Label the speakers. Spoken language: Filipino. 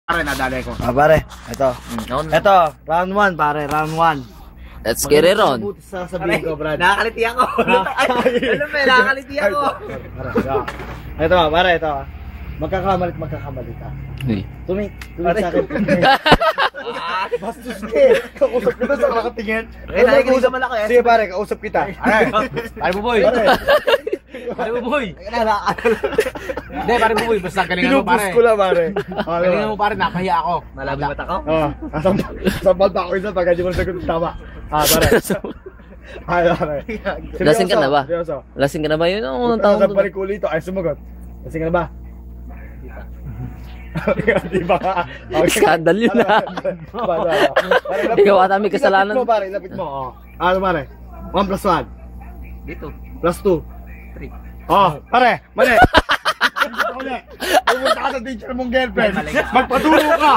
Speaker 1: Pare, nadali ko.
Speaker 2: Pare, ito. Ito, round 1 pare, round 1.
Speaker 3: Let's get it on.
Speaker 2: Sasabihin ko, Brad.
Speaker 1: Nakakaliti ako. Alam mo, nakakaliti ako.
Speaker 2: Ito, pare, ito. Magkakamali ka. Tumingin sa akin. Bastos ka eh. Kausap kita sa kakatingin.
Speaker 1: Nakikinig sa malaki.
Speaker 2: Sige pare, kausap kita.
Speaker 1: Pare Buboy. Pare Buboy. Hindi, pare Buboy. Basta galingan mo, pare.
Speaker 2: Pinupus ko lang, pare.
Speaker 1: Galingan mo, pare. Napahiya ako. Malabing mata ko.
Speaker 2: Oo. Sampal pa ako isa pag hindi mo nasagot tama. Pare. Pare.
Speaker 3: Lasing ka na ba?
Speaker 2: Seryoso.
Speaker 3: Lasing ka na ba? Yun ang unang taong
Speaker 2: Sa balik ko ulit. Ay, sumagot. Lasing ka na ba? Di ba?
Speaker 3: Skandal yun na. Ikaw ata may kasalanan.
Speaker 2: Lapit mo. Ano pare? 1 plus 1.
Speaker 1: Dito.
Speaker 2: Plus 2.
Speaker 1: 3.
Speaker 2: Oh, pare, mali. Pumunta ka sa teacher mong girlfriend. Magpaturo ka.